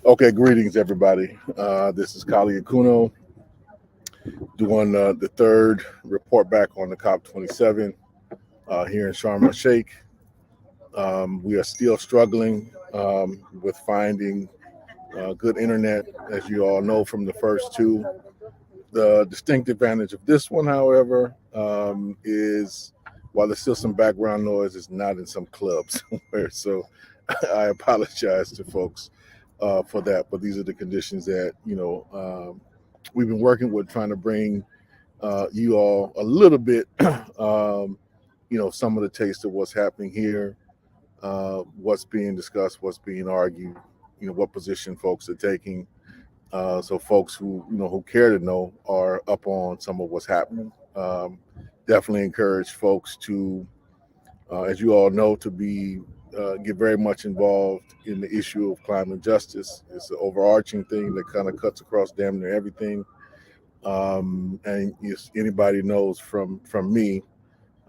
Okay, greetings, everybody. This is Kali Akuno doing the third report back on the COP27 here in Sharm El-Sheik. We are still struggling with finding good internet, as you all know from the first two. The distinct advantage of this one, however, is while there's still some background noise, it's not in some clubs somewhere. So I apologize to folks for that. But these are the conditions that, we've been working with, trying to bring you all a little bit, some of the taste of what's happening here, what's being discussed, what's being argued, what position folks are taking. So folks who care to know are up on some of what's happening. Definitely encourage folks to, as you all know, to get very much involved in the issue of climate justice. It's an overarching thing that kind of cuts across damn near everything. And if anybody knows from me,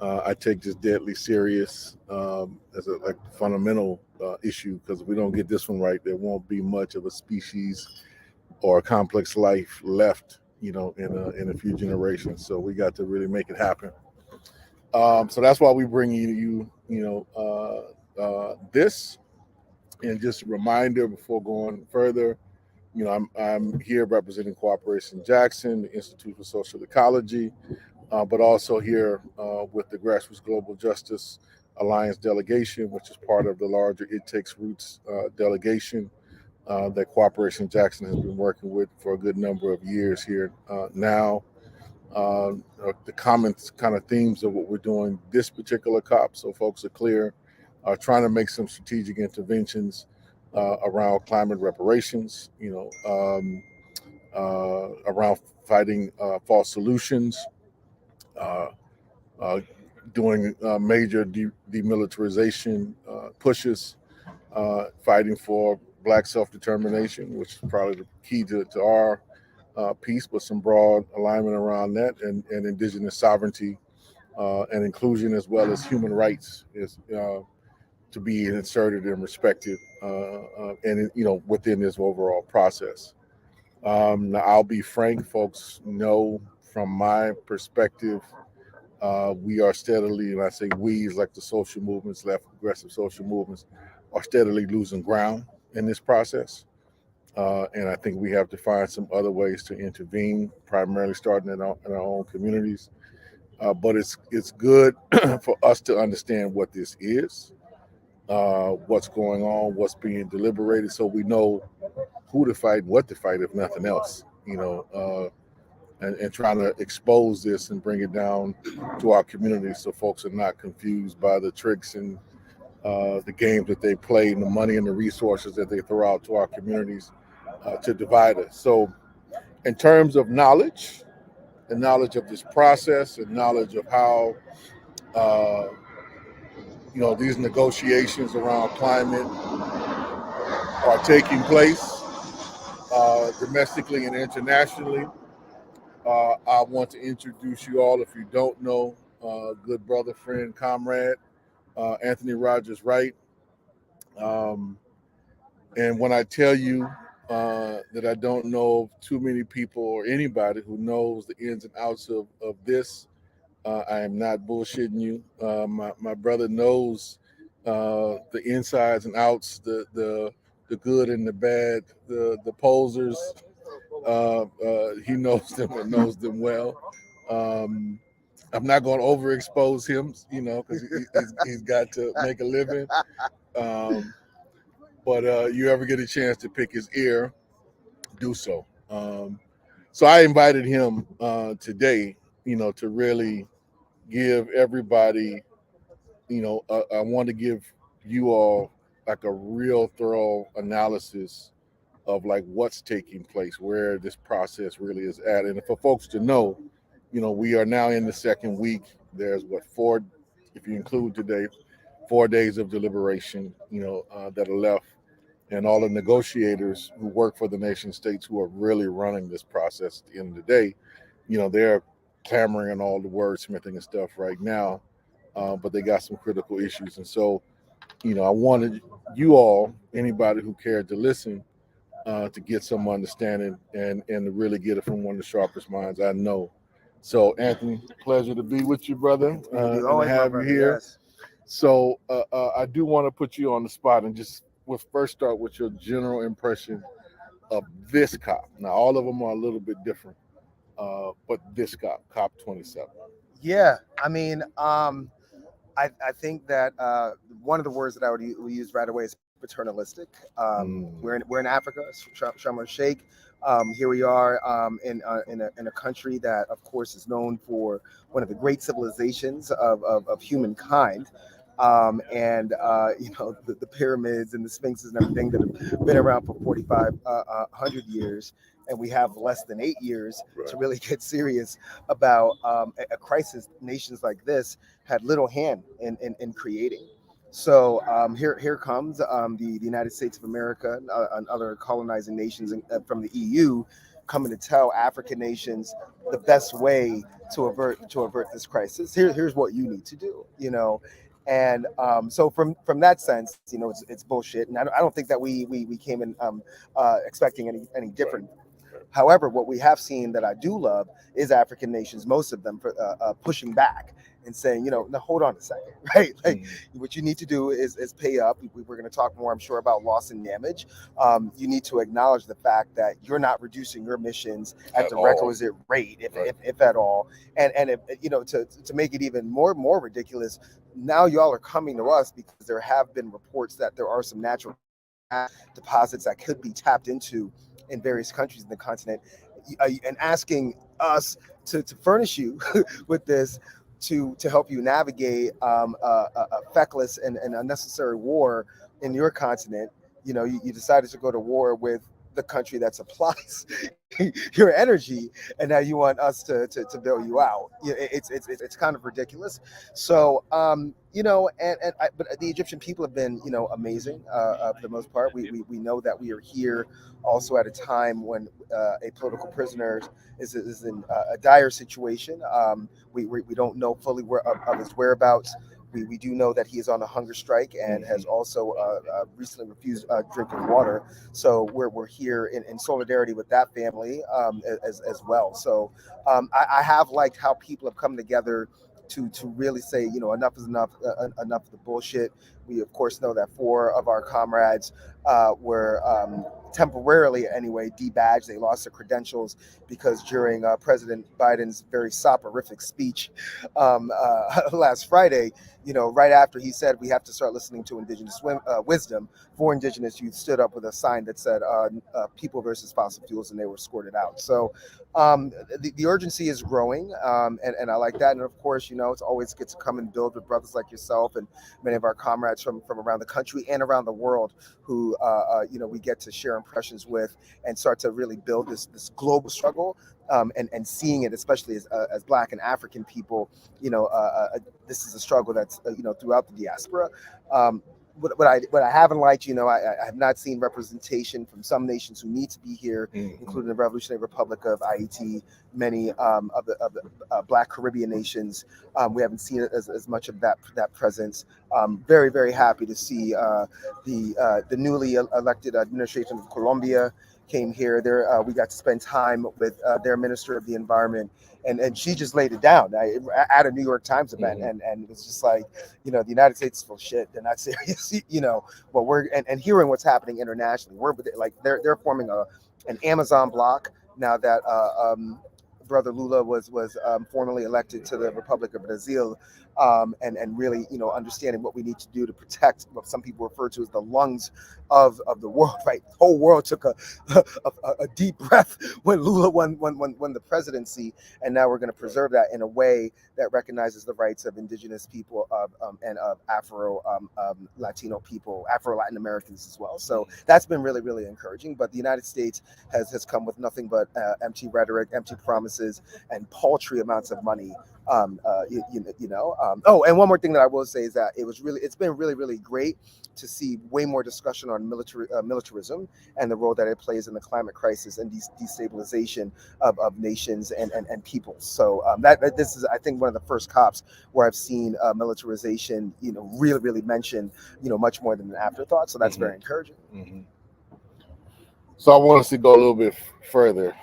I take this deadly serious as a fundamental issue, because if we don't get this one right, there won't be much of a species or a complex life left, in a few generations. So we got to really make it happen. So that's why we bring you this. And just a reminder before going further, I'm here representing Cooperation Jackson, the Institute for Social Ecology, but also here with the Grassroots Global Justice Alliance delegation, which is part of the larger It Takes Roots delegation that Cooperation Jackson has been working with for a good number of years here now. The common kind of themes of what we're doing this particular COP, so folks are clear, are trying to make some strategic interventions around climate reparations, around fighting false solutions, uh, uh, doing major demilitarization pushes, fighting for Black self-determination, which is probably the key to our piece, but some broad alignment around that, and indigenous sovereignty and inclusion, as well as human rights, is to be inserted and respected, and within this overall process. Now, I'll be frank, folks know from my perspective, we are steadily, and I say we is like the social movements, left progressive social movements, are steadily losing ground in this process. And I think we have to find some other ways to intervene, primarily starting in our own communities. But it's good for us to understand what this is, what's going on, what's being deliberated, so we know who to fight, what to fight, if nothing else. And trying to expose this and bring it down to our communities, so folks are not confused by the tricks and the games that they play, and the money and the resources that they throw out to our communities to divide us. So in terms of knowledge, and knowledge of this process, and knowledge of how these negotiations around climate are taking place domestically and internationally, I want to introduce you all, if you don't know, good brother, friend, comrade, Anthony Rogers Wright. And when I tell you that I don't know too many people or anybody who knows the ins and outs of this, I am not bullshitting you. My brother knows the insides and outs, the good and the bad, the posers. He knows them and knows them well. I'm not going to overexpose him, because he's got to make a living. But you ever get a chance to pick his ear, do so. So I invited him today, to really give everybody, I want to give you all like a real thorough analysis of like what's taking place, where this process really is at. And for folks to know, we are now in the second week. There's four, if you include today, 4 days of deliberation, that are left. And all the negotiators who work for the nation states who are really running this process at the end of the day, they're clamoring on all the wordsmithing and stuff right now, but they got some critical issues. And so, I wanted you all, anybody who cared to listen, to get some understanding and to really get it from one of the sharpest minds I know. So, Anthony, pleasure to be with you, brother, and to have you here. Yes. So, I do want to put you on the spot and just first start with your general impression of this COP. Now, all of them are a little bit different, but this COP27. Yeah. I mean, I think that one of the words that I would use right away is paternalistic. We're in Africa, Sharm El-Sheik. Here we are in a country that, of course, is known for one of the great civilizations of humankind. The pyramids and the sphinxes and everything that have been around for 4,500 years, and we have less than 8 years to really get serious about a crisis nations like this had little hand in creating. So here comes the United States of America and other colonizing nations from the EU coming to tell African nations the best way to avert this crisis. Here's what you need to do, And so from that sense, it's bullshit, and I don't think that we came in expecting any different. However, what we have seen that I do love is African nations, most of them, pushing back and saying, now hold on a second, right? Like what you need to do is pay up. We're going to talk more, I'm sure, about loss and damage. You need to acknowledge the fact that you're not reducing your emissions at the requisite rate, if at all. And if, to make it even more ridiculous, now y'all are coming to us because there have been reports that there are some natural deposits that could be tapped into in various countries in the continent, and asking us to furnish you with this to help you navigate a feckless and unnecessary war in your continent. You decided to go to war with the country that supplies your energy, and now you want us to bail you out. It's kind of ridiculous. So but the Egyptian people have been amazing for the most part. We know that we are here also at a time when a political prisoner is in a dire situation. We don't know fully of his whereabouts. We do know that he is on a hunger strike and has also recently refused drinking water. So we're here in solidarity with that family as well. So I have liked how people have come together to really say, enough is enough, enough of the bullshit. We, of course, know that 4 of our comrades were temporarily, anyway, debadged. They lost their credentials because during President Biden's very soporific speech last Friday, right after he said we have to start listening to Indigenous wisdom, 4 Indigenous youth stood up with a sign that said people versus fossil fuels, and they were escorted out. So the urgency is growing, and I like that. And of course, it's always good to come and build with brothers like yourself and many of our comrades from around the country and around the world who we get to share impressions with and start to really build this global struggle, and seeing it, especially as Black and African people. This is a struggle that's throughout the diaspora. What I haven't liked, I have not seen representation from some nations who need to be here, including the Revolutionary Republic of Haiti, many of the Black Caribbean nations. We haven't seen as much of that presence. Very, very happy to see the newly elected administration of Colombia came here. There, we got to spend time with their Minister of the Environment, and she just laid it down at a New York Times event, and it was just like, the United States is full of shit. They're not serious, but we're and hearing what's happening internationally. We're like they're forming an Amazon block now that Brother Lula was formally elected to the Republic of Brazil, and really understanding what we need to do to protect what some people refer to as the lungs of the world. Right, the whole world took a deep breath when Lula won the presidency, and now we're going to preserve that in a way that recognizes the rights of indigenous people and of Afro Latino people, Afro Latin Americans as well. So that's been really, really encouraging. But the United States has come with nothing but empty rhetoric, empty promises, and paltry amounts of money. Oh, and one more thing that I will say is that it's been really, really great to see way more discussion on militarism and the role that it plays in the climate crisis and destabilization of nations and peoples. So this is, I think, one of the first COPs where I've seen militarization, really, really mentioned, much more than an afterthought. So that's very encouraging. So I want us to go a little bit further,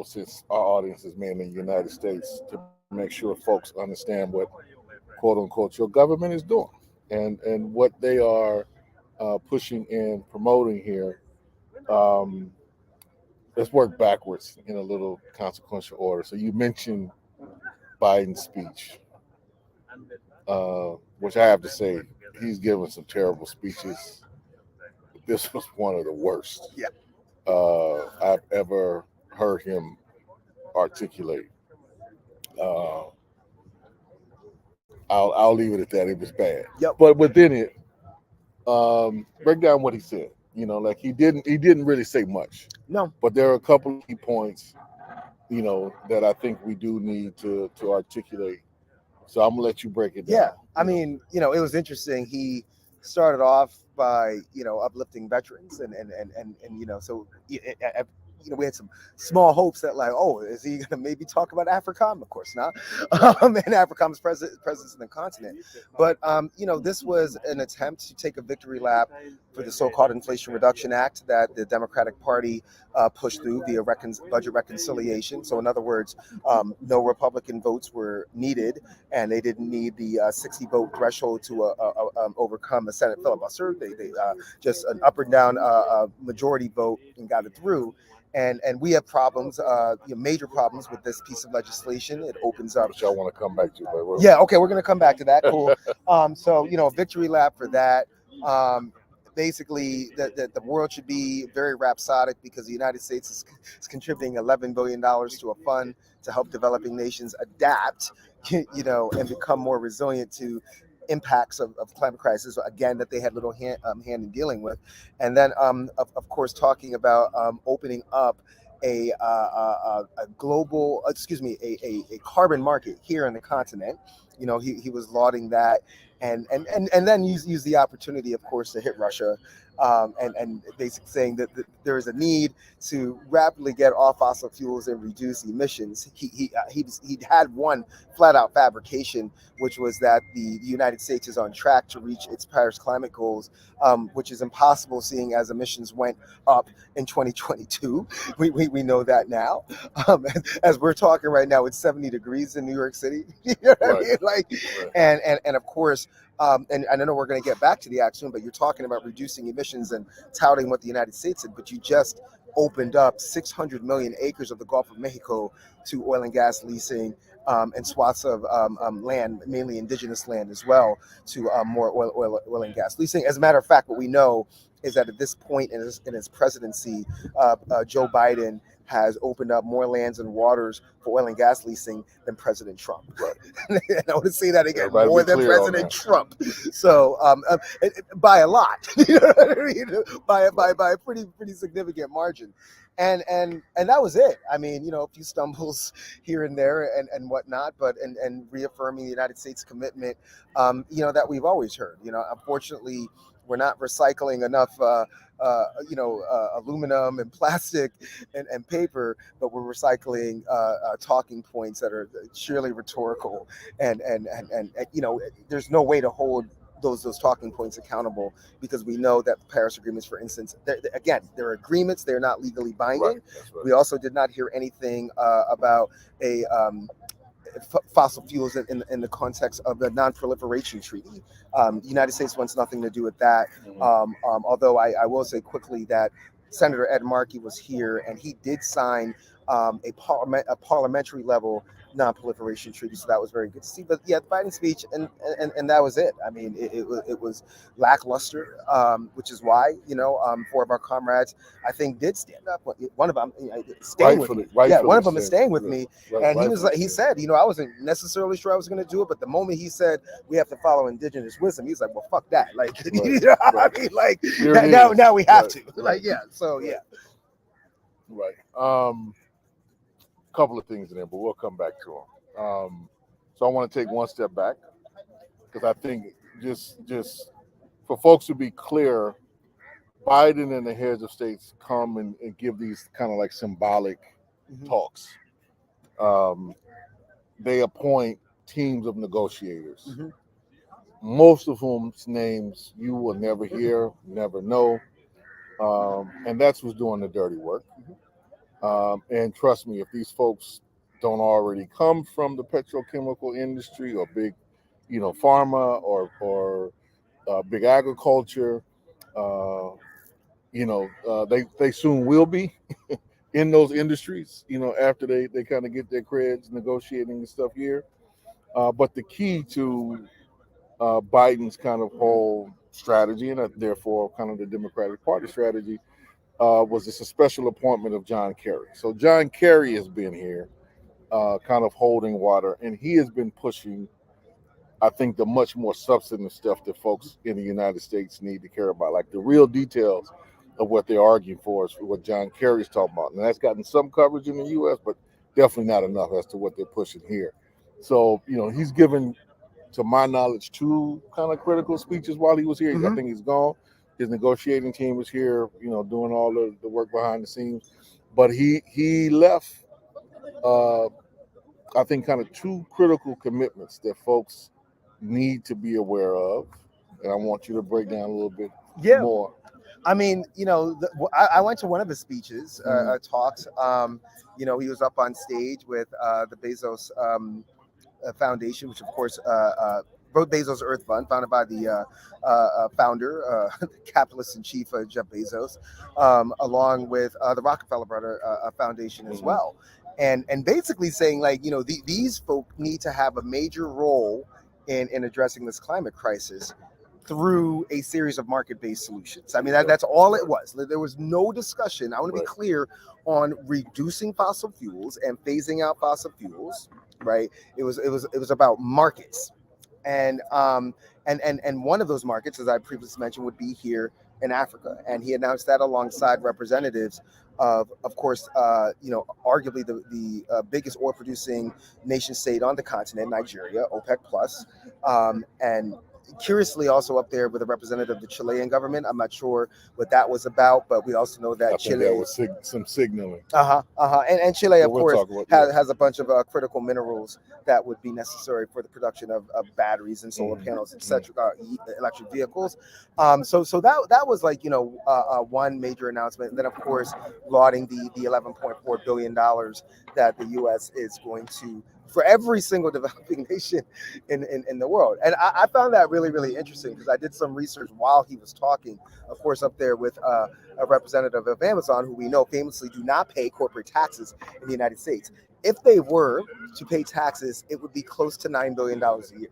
since our audience is mainly in the United States, to make sure folks understand what, quote unquote, your government is doing and what they are pushing and promoting here. Um, let's work backwards in a little consequential order. So you mentioned Biden's speech, which I have to say, he's given some terrible speeches. This was one of the worst Yeah. I've ever heard him articulate. Uh, I'll leave it at that. It was bad. Yep. But within it, break down what he said. Like he didn't really say much. No. But there are a couple of key points, that I think we do need to articulate. So I'm gonna let you break it down. Yeah. I mean, it was interesting. He started off by, uplifting veterans and so we had some small hopes that, like, oh, is he gonna maybe talk about AFRICOM? Of course not. And AFRICOM's presence in the continent. But this was an attempt to take a victory lap for the so-called Inflation Reduction Act that the Democratic Party pushed through via budget reconciliation. So in other words, no Republican votes were needed, and they didn't need the 60-vote threshold to overcome a Senate filibuster. They just an up or down majority vote and got it through. And we have problems, major problems with this piece of legislation. It opens up. Which I want to come back to. But yeah, okay, we're going to come back to that. Cool. So a victory lap for that. Basically, the world should be very rhapsodic because the United States is contributing $11 billion to a fund to help developing nations adapt, and become more resilient to impacts of climate crisis, again, that they had little hand in dealing with. And then, of course, talking about opening up a global, a carbon market here in the continent. He was lauding that, and then use the opportunity, of course, to hit Russia, and basically saying that there is a need to rapidly get off fossil fuels and reduce emissions. He had one flat out fabrication, which was that the United States is on track to reach its Paris climate goals, which is impossible seeing as emissions went up in 2022. We know that now. As we're talking right now, it's 70 degrees in New York City. You know what I mean? Like, and of course, and I know we're going to get back to the act soon, but you're talking about reducing emissions and touting what the United States did, but you just opened up 600 million acres of the Gulf of Mexico to oil and gas leasing, and swaths of land, mainly indigenous land as well, to more oil and gas leasing. As a matter of fact, what we know is that at this point in his presidency, Joe Biden has opened up more lands and waters for oil and gas leasing than President Trump. Right. And I want to say that again, more than President Trump. So by a lot, you know what I mean? by a pretty significant margin. And that was it. I mean, a few stumbles here and there and whatnot, but and reaffirming the United States commitment, that we've always heard. Unfortunately, we're not recycling enough, aluminum and plastic and paper, but we're recycling talking points that are sheerly rhetorical, and there's no way to hold those talking points accountable, because we know that the Paris agreements, for instance, they're agreements, they're not legally binding. Right. We also did not hear anything about a fossil fuels in the context of the non-proliferation treaty. The United States wants nothing to do with that. Although I will say quickly that Senator Ed Markey was here, and he did sign a parliamentary level non-proliferation treaty, so that was very good to see. But yeah, the Biden speech, and that was it. I mean, it was lackluster, which is why four of our comrades, I think, did stand up. One of them staying with me. Yeah, one of them is staying with me, and he said, I wasn't necessarily sure I was going to do it, but the moment he said we have to follow indigenous wisdom, he's like, well, fuck that. Like, I mean, like now we have to. Like, yeah. So yeah. Right. Couple of things in there, but we'll come back to them. So I want to take one step back, because I think just for folks to be clear, Biden and the heads of states come and give these kind of like symbolic talks. They appoint teams of negotiators, most of whom's names you will never hear, never know. And that's what's doing the dirty work. And trust me, if these folks don't already come from the petrochemical industry or big, pharma or big agriculture, they soon will be in those industries, after they kind of get their creds negotiating and stuff here. But the key to Biden's kind of whole strategy, and therefore kind of the Democratic Party strategy, was this a special appointment of John Kerry. So John Kerry has been here kind of holding water, and he has been pushing, I think, the much more substantive stuff that folks in the United States need to care about, like the real details of what they're arguing for is what John Kerry's talking about. And that's gotten some coverage in the U.S., but definitely not enough as to what they're pushing here. So, he's given, to my knowledge, two kind of critical speeches while he was here. I think he's gone. His negotiating team was here, doing all the work behind the scenes. But he left, I think, kind of two critical commitments that folks need to be aware of. And I want you to break down a little bit more. I mean, I went to one of his speeches, talks. He was up on stage with the Bezos Foundation, which, of course, wrote Bezos Earth Fund, founded by the founder, the capitalist in chief, Jeff Bezos, along with the Rockefeller Brother Foundation as well. And basically saying, like, these folk need to have a major role in addressing this climate crisis through a series of market-based solutions. I mean, that's all it was. There was no discussion. I want to be clear on reducing fossil fuels and phasing out fossil fuels. Right? It was about markets, and one of those markets, as I previously mentioned, would be here in Africa. And he announced that alongside representatives of course, arguably the biggest oil producing nation state on the continent, Nigeria, OPEC plus, and curiously also up there with a representative of the Chilean government. I'm not sure what that was about, but we also know that Chile was some signaling. And Chile, of course, has a bunch of critical minerals that would be necessary for the production of batteries and solar panels, etc., electric vehicles. So that was like one major announcement. And then, of course, lauding the $11.4 billion that the U.S. is going to for every single developing nation in the world. And I found that really, really interesting because I did some research while he was talking, of course, up there with a representative of Amazon, who we know famously do not pay corporate taxes in the United States. If they were to pay taxes, it would be close to $9 billion a year.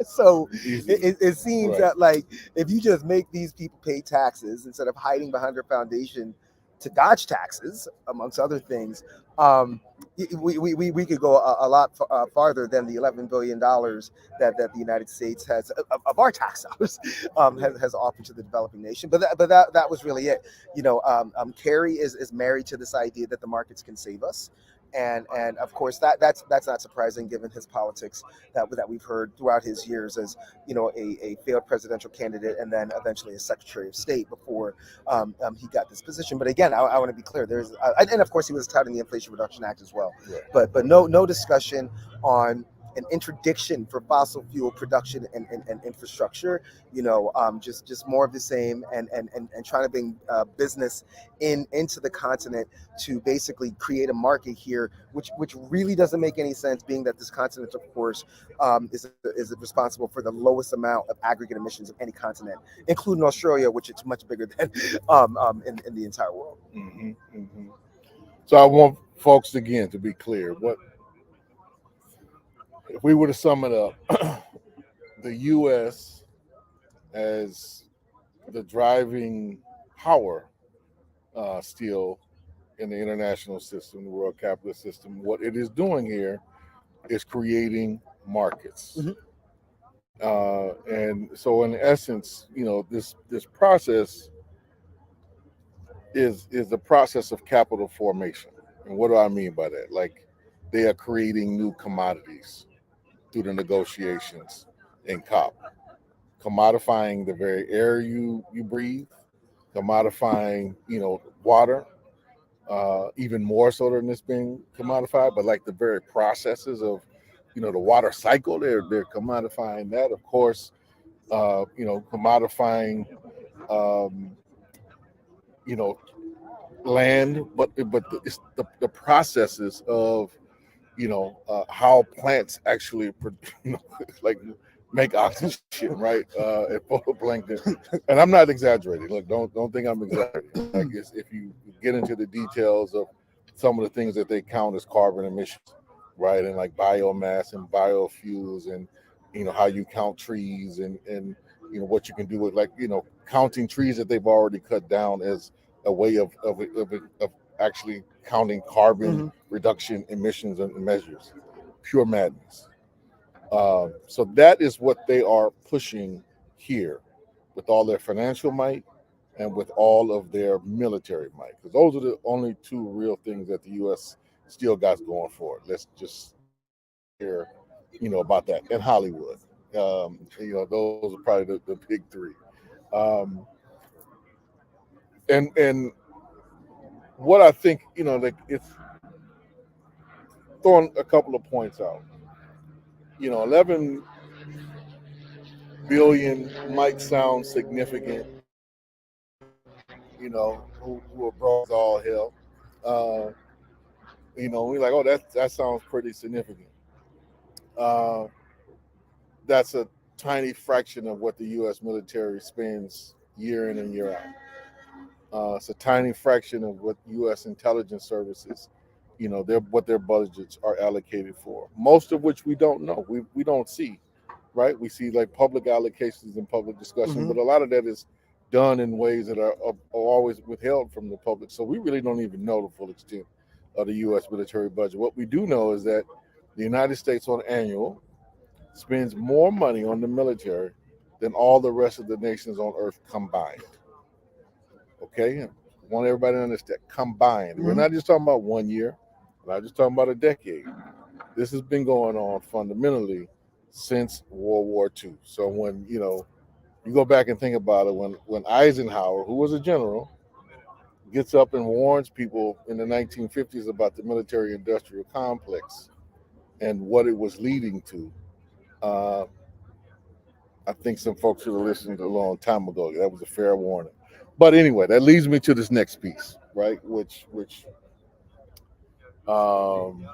So it seems that, like, if you just make these people pay taxes instead of hiding behind their foundation to dodge taxes, amongst other things, we could go a lot farther than the $11 billion that the United States has of our tax dollars has offered to the developing nation. But that was really it. Kerry is married to this idea that the markets can save us. And of course that's not surprising given his politics that we've heard throughout his years as a failed presidential candidate and then eventually a Secretary of State before he got this position. But again, I want to be clear. There's and of course he was touting the Inflation Reduction Act as well. Yeah. But no discussion on an interdiction for fossil fuel production and infrastructure. Just more of the same and trying to bring business into the continent to basically create a market here, which really doesn't make any sense, being that this continent, of course, is responsible for the lowest amount of aggregate emissions of any continent, including Australia, which is much bigger than in the entire world. Mm-hmm, mm-hmm. So I want folks again to be clear. If we were to sum it up, the U.S. as the driving power still in the international system, the world capitalist system, what it is doing here is creating markets. And so in essence, this process is the process of capital formation. And what do I mean by that? Like, they are creating new commodities through the negotiations in COP, commodifying the very air you breathe, commodifying, water, even more so than it's being commodified, but like the very processes of, the water cycle, they're commodifying that. Of course, commodifying you know, land, but it's the processes of, how plants actually, you know, like make oxygen, right? And photoplankton. And I'm not exaggerating. Look, don't think I'm exaggerating. Like, if you get into the details of some of the things that they count as carbon emissions, right, and like biomass and biofuels, and how you count trees, and what you can do with, like, counting trees that they've already cut down as a way of actually counting carbon reduction emissions and measures. Pure madness. So that is what they are pushing here with all their financial might and with all of their military might, because those are the only two real things that the U.S. still got going for it. Let's just hear, about that. And Hollywood. Those are probably the big three. Um, and what I think, like, it's throwing a couple of points out. 11 billion might sound significant, who are broke as all hell. Uh, we're like, oh, that sounds pretty significant. Uh, that's a tiny fraction of what the U.S. military spends year in and year out. It's a tiny fraction of what U.S. intelligence services, what their budgets are allocated for. Most of which we don't know. We don't see, right? We see like public allocations and public discussion, but a lot of that is done in ways that are always withheld from the public. So we really don't even know the full extent of the U.S. military budget. What we do know is that the United States on annual spends more money on the military than all the rest of the nations on earth combined. Okay? I want everybody to understand, combined. We're not just talking about 1 year. We're not just talking about a decade. This has been going on fundamentally since World War II. So when, you go back and think about it, when Eisenhower, who was a general, gets up and warns people in the 1950s about the military industrial complex and what it was leading to, I think some folks should have listened a long time ago. That was a fair warning. But anyway, that leads me to this next piece, right? Which um,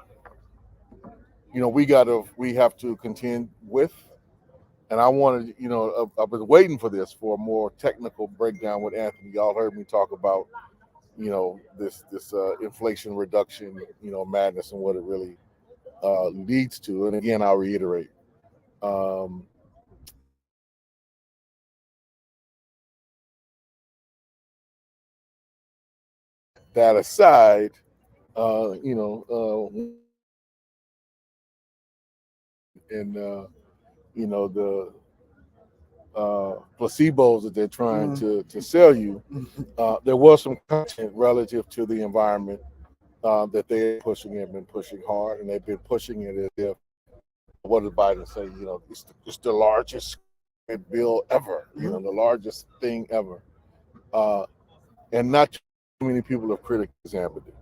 we have to contend with. And I wanted, I've been waiting for this, for a more technical breakdown with Anthony. Y'all heard me talk about, this inflation reduction, madness, and what it really leads to. And again, I'll reiterate. Um, that aside, uh, you know, and the placebos that they're trying to sell you, there was some content relative to the environment that they're pushing, have been pushing hard, and they've been pushing it as if, what did Biden say? It's the largest bill ever, the largest thing ever. And not too many people have critically examined it.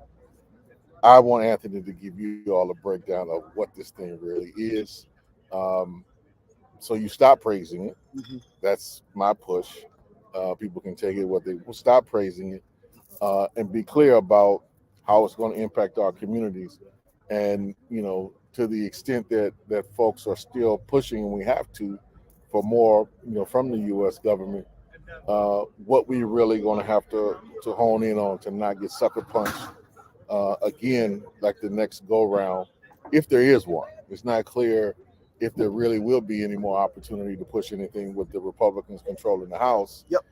I want Anthony to give you all a breakdown of what this thing really is. So you stop praising it. That's my push. People can take it what they will. Stop praising it, and be clear about how it's going to impact our communities. And to the extent that folks are still pushing, and we have to, for more, from the U.S. government, what we really going to have to hone in on to not get sucker punched again, like the next go round, if there is one. It's not clear if there really will be any more opportunity to push anything with the Republicans controlling the House. Yep.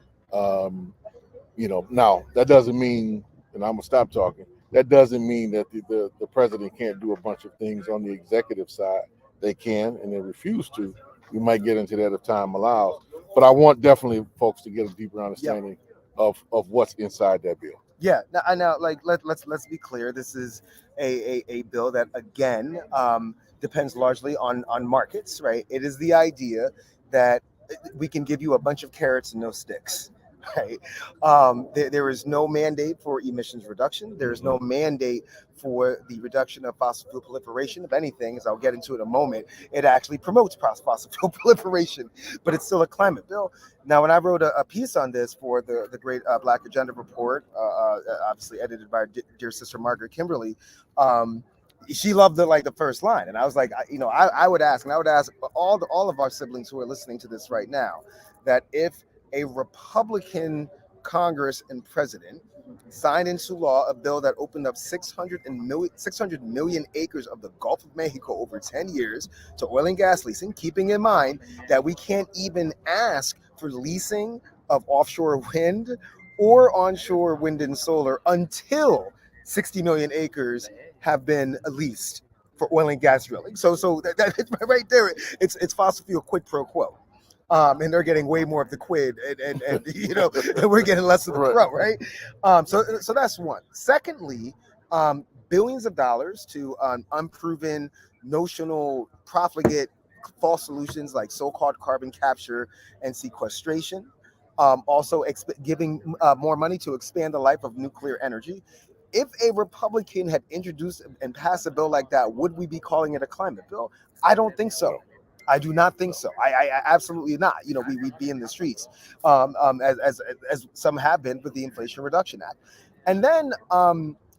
Now that doesn't mean, and I'm gonna stop talking. That doesn't mean that the president can't do a bunch of things on the executive side. They can, and they refuse to. We might get into that if time allows. But I want definitely folks to get a deeper understanding of what's inside that bill. Yeah. Now, like, let's be clear. This is a bill that, again, depends largely on markets, right? It is the idea that we can give you a bunch of carrots and no sticks. right? There is no mandate for emissions reduction. There is no mandate for the reduction of fossil fuel proliferation. If anything, as I'll get into in a moment, it actually promotes fossil fuel proliferation, but it's still a climate bill. Now, when I wrote a piece on this for the great Black Agenda Report, obviously edited by our dear sister Margaret Kimberly, she loved the first line, and I was like, I would ask, and I would ask all of our siblings who are listening to this right now, that if a Republican Congress and president signed into law a bill that opened up 600 million acres of the Gulf of Mexico over 10 years to oil and gas leasing, keeping in mind that we can't even ask for leasing of offshore wind or onshore wind and solar until 60 million acres have been leased for oil and gas drilling. So that right there, it's fossil fuel quid pro quo. And they're getting way more of the quid, and and we're getting less of the pro, right? So that's one. Secondly, billions of dollars to unproven, notional, profligate, false solutions like so-called carbon capture and sequestration. Also, giving more money to expand the life of nuclear energy. If a Republican had introduced and passed a bill like that, would we be calling it a climate bill? I don't think so. I do not think so. I absolutely not. We'd be in the streets, as some have been with the Inflation Reduction Act. And then,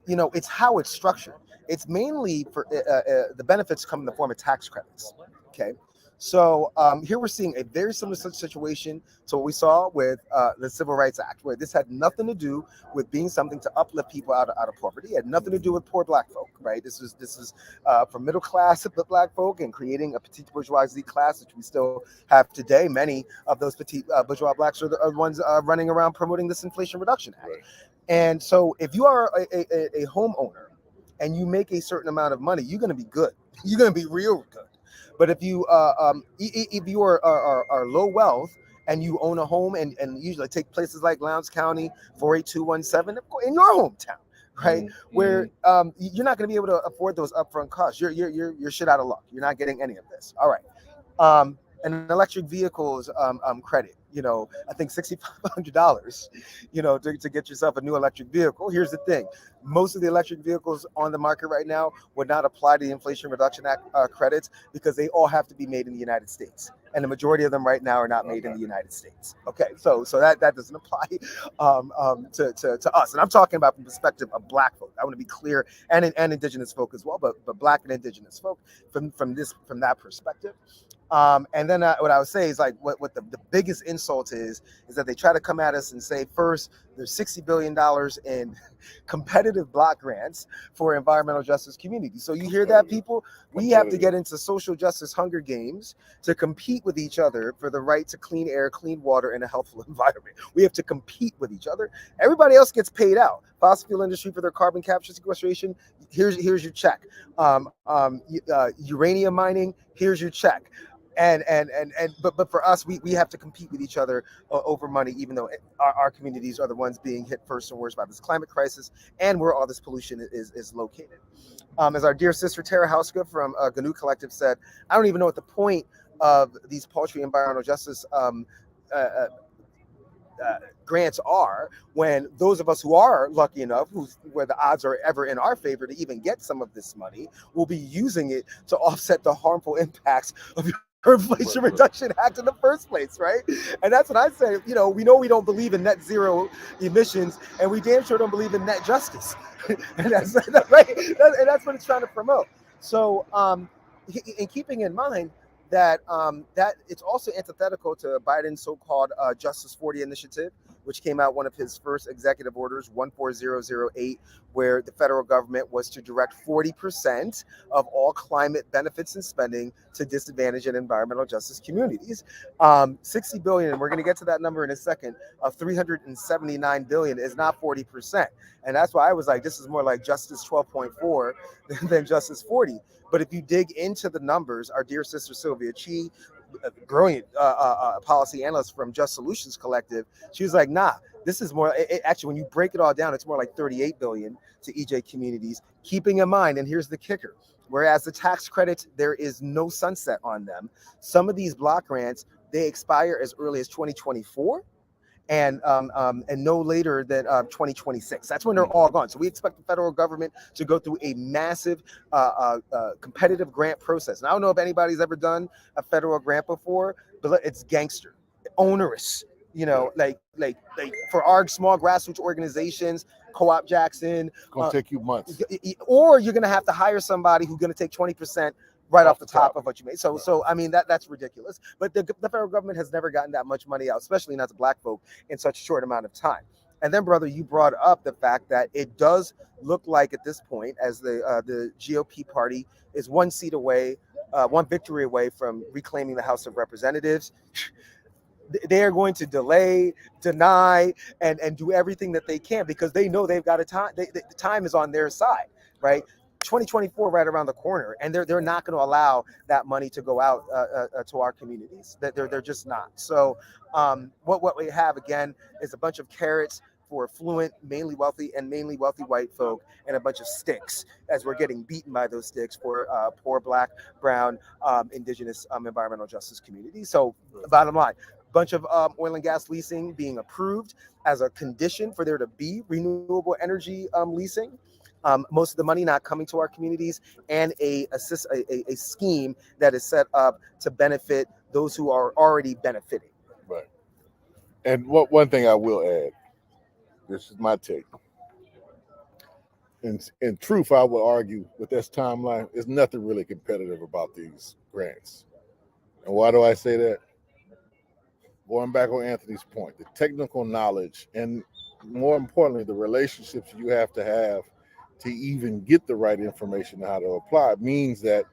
it's how it's structured. It's mainly for the benefits come in the form of tax credits. Okay. So here we're seeing a very similar situation to what we saw with the Civil Rights Act, where this had nothing to do with being something to uplift people out of poverty. It had nothing to do with poor Black folk, right? This is for middle class Black folk and creating a petite bourgeoisie class, which we still have today. Many of those petite bourgeois Blacks are the ones running around promoting this Inflation Reduction Act. And so if you are a homeowner and you make a certain amount of money, you're going to be good. You're going to be real good. But if you are low wealth and you own a home and usually take places like Lowndes County, 48217 in your hometown, right? Where you're not going to be able to afford those upfront costs. You're shit out of luck. You're not getting any of this. All right. An electric vehicles credit, I think $6,500, to get yourself a new electric vehicle. Here's the thing. Most of the electric vehicles on the market right now would not apply to the Inflation Reduction Act credits because they all have to be made in the United States. And the majority of them right now are not made in the United States. Okay, so that doesn't apply to us. And I'm talking about from the perspective of Black folk. I want to be clear, and Indigenous folk as well, but Black and Indigenous folk from that perspective. And then what I would say is like what the biggest insult is that they try to come at us and say, first, there's $60 billion in competitive block grants for environmental justice communities. So you hear that, people? We have to get into social justice Hunger Games to compete with each other for the right to clean air, clean water, and a healthful environment. We have to compete with each other. Everybody else gets paid out. Fossil fuel industry for their carbon capture sequestration, here's your check. Uranium mining, here's your check. But for us, we have to compete with each other over money, even though our communities are the ones being hit first and worst by this climate crisis and where all this pollution is located. As our dear sister Tara Hauska from GNU Collective said, I don't even know what the point of these paltry environmental justice grants are, when those of us who are lucky enough, where the odds are ever in our favor to even get some of this money, will be using it to offset the harmful impacts of Inflation Reduction Act in the first place, right? And that's what I say. We know we don't believe in net zero emissions, and we damn sure don't believe in net justice. And that's right. And that's what it's trying to promote. So, in keeping in mind that it's also antithetical to Biden's so-called Justice 40 initiative, which came out one of his first executive orders, 14008, where the federal government was to direct 40% of all climate benefits and spending to disadvantaged and environmental justice communities. 60 billion, and we're going to get to that number in a second, of 379 billion is not 40%. And that's why I was like, this is more like Justice 12.4 than Justice 40. But if you dig into the numbers, our dear sister Sylvia Chi, a brilliant policy analyst from Just Solutions Collective, she was like, nah, this is more, actually, when you break it all down, it's more like 38 billion to EJ communities, keeping in mind, and here's the kicker, whereas the tax credits, there is no sunset on them. Some of these block grants, they expire as early as 2024. and no later than 2026. That's when they're all gone. So we expect the federal government to go through a massive competitive grant process. And I don't know if anybody's ever done a federal grant before, but it's gangster, onerous. You know, like for our small grassroots organizations, Co-op Jackson, It's gonna take you months. or you're gonna have to hire somebody who's gonna take 20% right off the top of what you made. So I mean that's ridiculous. But the federal government has never gotten that much money out, especially not to Black folk, in such a short amount of time. And then, brother, you brought up the fact that it does look like at this point, as the GOP party is one seat away, one victory away from reclaiming the House of Representatives. They are going to delay, deny, and do everything that they can because they know they've got a time. The time is on their side, right? 2024 right around the corner, and they're not going to allow that money to go out to our communities. They're just not. So what we have again is a bunch of carrots for affluent, mainly wealthy white folk, and a bunch of sticks as we're getting beaten by those sticks for poor Black, brown, Indigenous environmental justice communities. So bottom line, bunch of oil and gas leasing being approved as a condition for there to be renewable energy leasing. Most of the money not coming to our communities, and a scheme that is set up to benefit those who are already benefiting. Right. And one thing I will add, this is my take. In truth, I would argue with this timeline, there's nothing really competitive about these grants. And why do I say that? Going back on Anthony's point, the technical knowledge and more importantly, the relationships you have to even get the right information on how to apply means that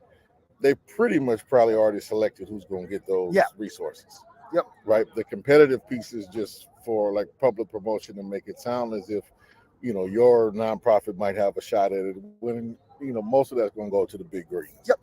they pretty much probably already selected who's going to get those resources. Yep. Right. The competitive piece is just for like public promotion and make it sound as if, you know, your nonprofit might have a shot at it when, you know, most of that's going to go to the big greens. Yep.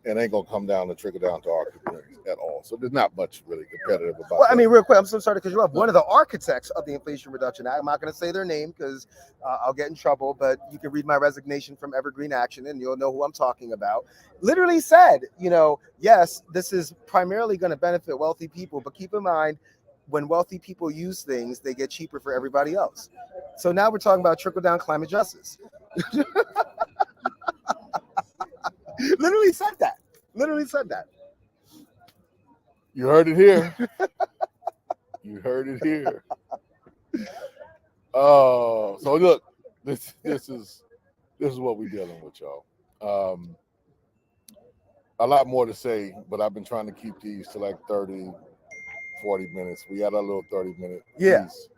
And ain't gonna come down and trickle down to our communities at all. So there's not much really competitive about. Well, I mean, real quick, I'm so sorry to cut you off. One of the architects of the Inflation Reduction Act, I'm not going to say their name because I'll get in trouble, but you can read my resignation from Evergreen Action and you'll know who I'm talking about. Literally said, you know, yes, this is primarily going to benefit wealthy people, but keep in mind, when wealthy people use things, they get cheaper for everybody else. So now we're talking about trickle down climate justice. Literally said that. You heard it here. You heard it here. So look, this is what we're dealing with, y'all. A lot more to say, but I've been trying to keep these to like 30, 40 minutes. We had a little 30-minute piece.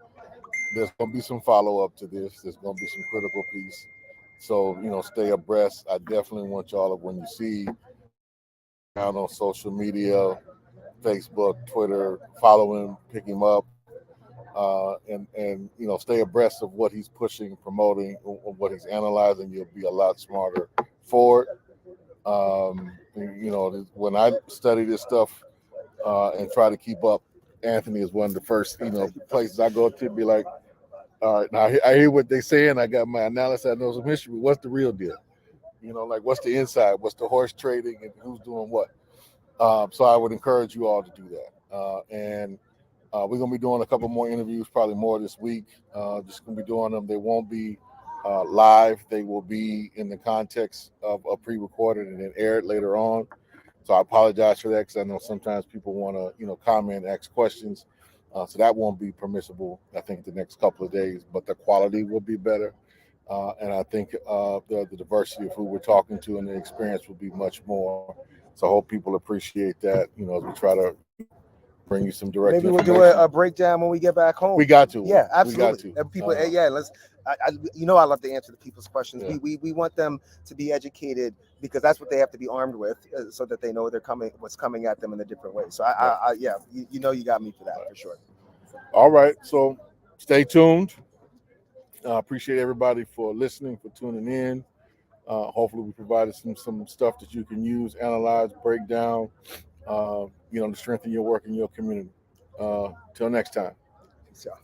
There's gonna be some follow-up to this. There's gonna be some critical piece. So, you know, stay abreast. I definitely want y'all, when you see out on social media, Facebook, Twitter, follow him, pick him up, and you know, stay abreast of what he's pushing, promoting, what he's analyzing. You'll be a lot smarter for it. You know, when I study this stuff and try to keep up, Anthony is one of the first, you know, places I go to be like, all right, now I hear what they're saying. I got my analysis. I know some history. What's the real deal? You know, like what's the inside? What's the horse trading and who's doing what? So I would encourage you all to do that. And we're going to be doing a couple more interviews, probably more this week. Just going to be doing them. They won't be live. They will be in the context of a pre-recorded and then aired later on. So I apologize for that because I know sometimes people want to, you know, comment, ask questions. So that won't be permissible, I think, the next couple of days, but the quality will be better. And I think the diversity of who we're talking to and the experience will be much more. So I hope people appreciate that, you know, as we try to bring you some direct Maybe we'll information. do a breakdown when we get back home. We got to. Yeah, absolutely. We got to. People, you know, I love to answer the people's questions. Yeah. We want them to be educated because that's what they have to be armed with, so that they know what's coming at them in a different way. So you know, you got me for that for sure. All right, so stay tuned. Appreciate everybody for listening, for tuning in. Hopefully, we provided some stuff that you can use, analyze, break down, you know, to strengthen your work in your community. Till next time. Peace out.